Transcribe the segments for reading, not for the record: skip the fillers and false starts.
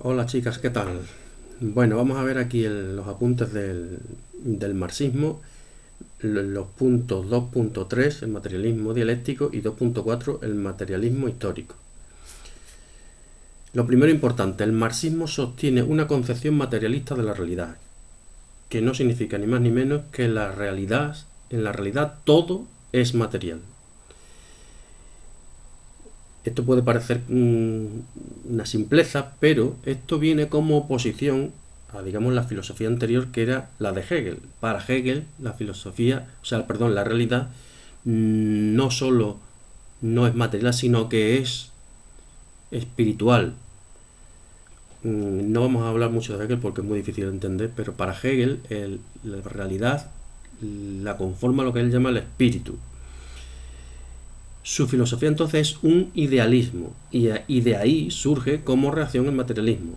Hola chicas, ¿qué tal? Bueno, vamos a ver aquí los apuntes del marxismo, los puntos 2.3, el materialismo dialéctico, y 2.4, el materialismo histórico. Lo primero importante, el marxismo sostiene una concepción materialista de la realidad, que no significa ni más ni menos que en la realidad todo es material. Esto puede parecer una simpleza, pero esto viene como oposición a, digamos, la filosofía anterior, que era la de Hegel. Para Hegel, la filosofía, o sea, perdón, la realidad no solo no es material, sino que es espiritual. No vamos a hablar mucho de Hegel porque es muy difícil de entender, pero para Hegel la realidad la conforma lo que él llama el espíritu. Su filosofía entonces es un idealismo y de ahí surge como reacción el materialismo.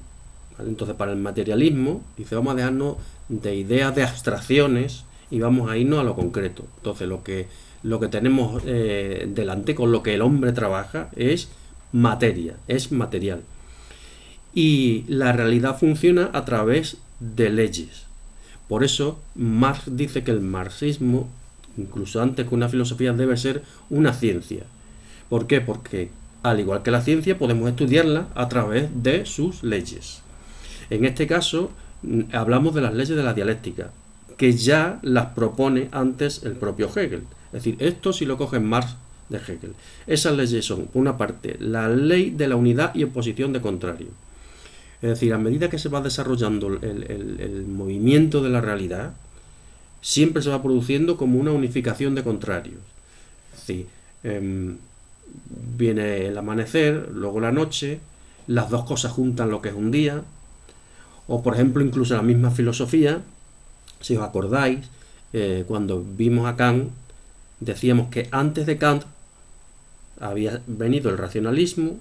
¿Vale? Entonces para el materialismo dice vamos a dejarnos de ideas, de abstracciones y vamos a irnos a lo concreto. Entonces lo que tenemos delante, con lo que el hombre trabaja, es materia, es material. Y la realidad funciona a través de leyes. Por eso Marx dice que el marxismo, incluso antes que una filosofía, debe ser una ciencia. ¿Por qué? Porque al igual que la ciencia podemos estudiarla a través de sus leyes. En este caso hablamos de las leyes de la dialéctica, que ya las propone antes el propio Hegel. Es decir, esto si lo coge Marx de Hegel. Esas leyes son, por una parte, la ley de la unidad y oposición de contrario. Es decir, a medida que se va desarrollando el movimiento de la realidad, siempre se va produciendo como una unificación de contrarios. Es decir, viene el amanecer, luego la noche, las dos cosas juntan lo que es un día, o por ejemplo incluso en la misma filosofía, si os acordáis, cuando vimos a Kant, decíamos que antes de Kant había venido el racionalismo,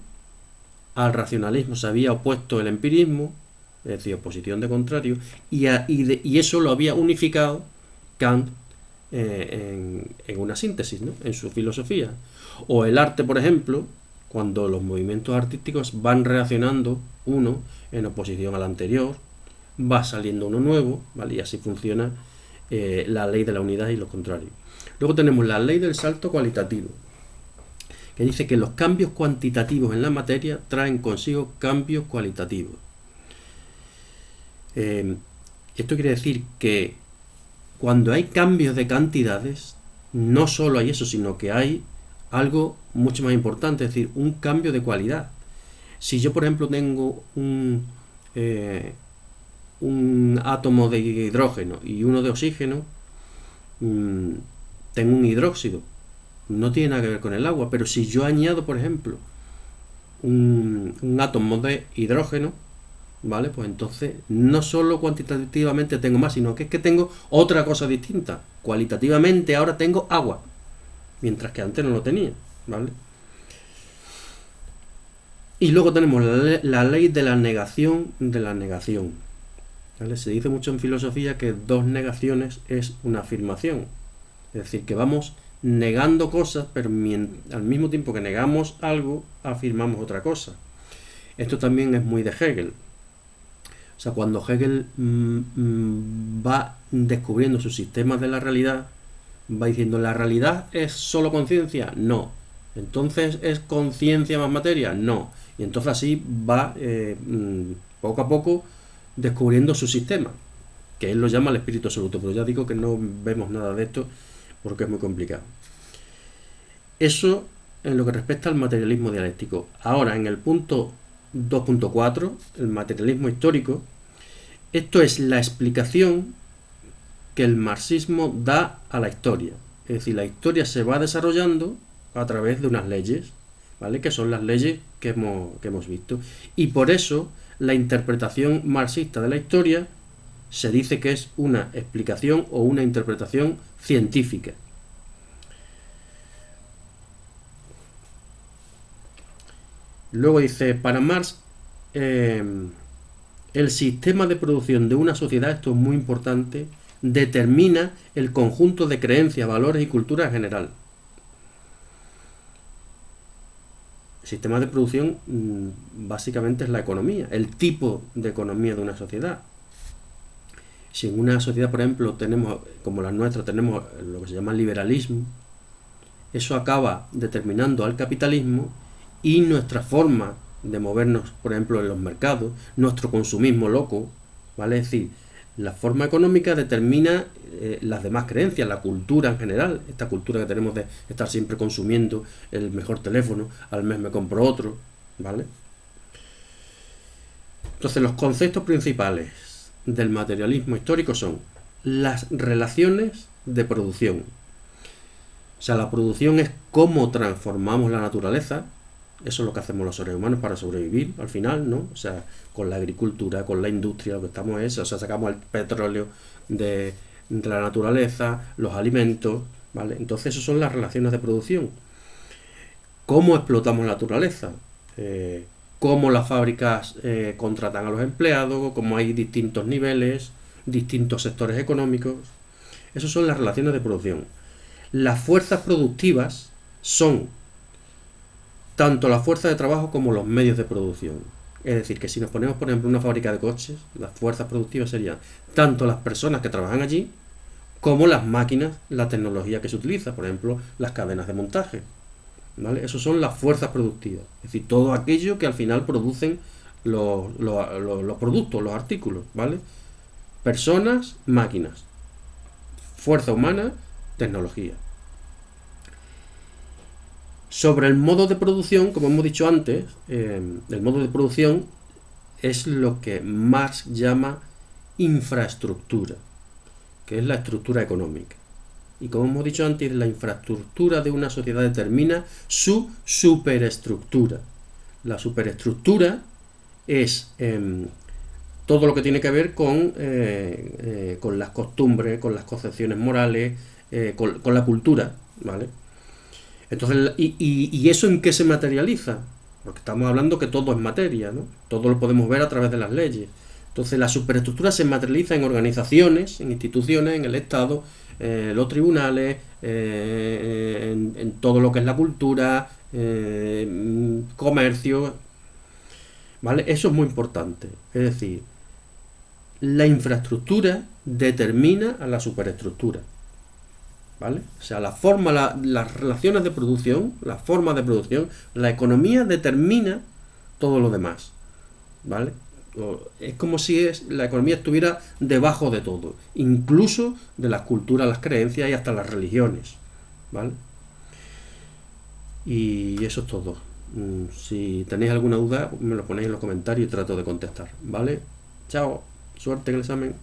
al racionalismo se había opuesto el empirismo, es decir, oposición de contrarios, y eso lo había unificado Kant en una síntesis, ¿no? En su filosofía. O el arte, por ejemplo, cuando los movimientos artísticos van reaccionando uno en oposición al anterior, va saliendo uno nuevo, ¿vale? Y así funciona la ley de la unidad y lo contrario. Luego tenemos la ley del salto cualitativo, que dice que los cambios cuantitativos en la materia traen consigo cambios cualitativos. Eh, Esto quiere decir que cuando hay cambios de cantidades, no solo hay eso, sino que hay algo mucho más importante, es decir, un cambio de cualidad. Si yo, por ejemplo, tengo un átomo de hidrógeno y uno de oxígeno, mmm, tengo un hidróxido. No tiene nada que ver con el agua, pero si yo añado, por ejemplo, un átomo de hidrógeno, ¿vale? Pues entonces no solo cuantitativamente tengo más, sino que es que tengo otra cosa distinta. Cualitativamente ahora tengo agua, mientras que antes no lo tenía, ¿vale? Y luego tenemos la ley de la negación de la negación. ¿Vale? Se dice mucho en filosofía que dos negaciones es una afirmación. Es decir, que vamos negando cosas, pero al mismo tiempo que negamos algo, afirmamos otra cosa. Esto también es muy de Hegel. O sea, cuando Hegel va descubriendo sus sistemas de la realidad, va diciendo, ¿la realidad es solo conciencia? No. Entonces, ¿es conciencia más materia? No. Y entonces así va poco a poco descubriendo su sistema, que él lo llama el espíritu absoluto, pero ya digo que no vemos nada de esto porque es muy complicado. Eso en lo que respecta al materialismo dialéctico. Ahora, en el punto 2.4, el materialismo histórico, esto es la explicación que el marxismo da a la historia. Es decir, la historia se va desarrollando a través de unas leyes, ¿vale? Que son las leyes que hemos visto. Y por eso la interpretación marxista de la historia se dice que es una explicación o una interpretación científica. Luego dice, para Marx, eh, el sistema de producción de una sociedad, esto es muy importante, determina el conjunto de creencias, valores y cultura en general. El sistema de producción básicamente es la economía, el tipo de economía de una sociedad. Si en una sociedad, por ejemplo, tenemos, como la nuestra, tenemos lo que se llama liberalismo, eso acaba determinando al capitalismo y nuestra forma de movernos, por ejemplo, en los mercados, nuestro consumismo loco, ¿vale? Es decir, la forma económica determina las demás creencias, la cultura en general, esta cultura que tenemos de estar siempre consumiendo el mejor teléfono, al mes me compro otro, ¿vale? Entonces, los conceptos principales del materialismo histórico son las relaciones de producción. O sea, la producción es cómo transformamos la naturaleza. Eso es lo que hacemos los seres humanos para sobrevivir al final, ¿no? O sea, con la agricultura, con la industria, lo que estamos es, o sea, sacamos el petróleo de la naturaleza, los alimentos, ¿vale? Entonces, esas son las relaciones de producción. ¿Cómo explotamos la naturaleza? Cómo las fábricas contratan a los empleados, cómo hay distintos niveles, distintos sectores económicos. Esas son las relaciones de producción. Las fuerzas productivas son tanto la fuerza de trabajo como los medios de producción. Es decir, que si nos ponemos, por ejemplo, una fábrica de coches, las fuerzas productivas serían tanto las personas que trabajan allí como las máquinas, la tecnología que se utiliza, por ejemplo, las cadenas de montaje. ¿Vale? Eso son las fuerzas productivas. Es decir, todo aquello que al final producen los productos, los artículos. ¿Vale? Personas, máquinas. Fuerza humana, tecnología. Sobre el modo de producción, como hemos dicho antes, el modo de producción es lo que Marx llama infraestructura, que es la estructura económica. Y como hemos dicho antes, la infraestructura de una sociedad determina su superestructura. La superestructura es todo lo que tiene que ver con las costumbres, con las concepciones morales, con la cultura, ¿vale? Entonces, ¿y eso en qué se materializa? Porque estamos hablando que todo es materia, ¿no? Todo lo podemos ver a través de las leyes. Entonces, la superestructura se materializa en organizaciones, en instituciones, en el Estado, los tribunales, en todo lo que es la cultura, comercio, ¿vale? Eso es muy importante. Es decir, la infraestructura determina a la superestructura. ¿Vale? O sea, las relaciones de producción, las formas de producción, la economía determina todo lo demás. ¿Vale? Es como si la economía estuviera debajo de todo, incluso de las culturas, las creencias y hasta las religiones. ¿Vale? Y eso es todo. Si tenéis alguna duda, me lo ponéis en los comentarios y trato de contestar. ¿Vale? Chao. Suerte en el examen.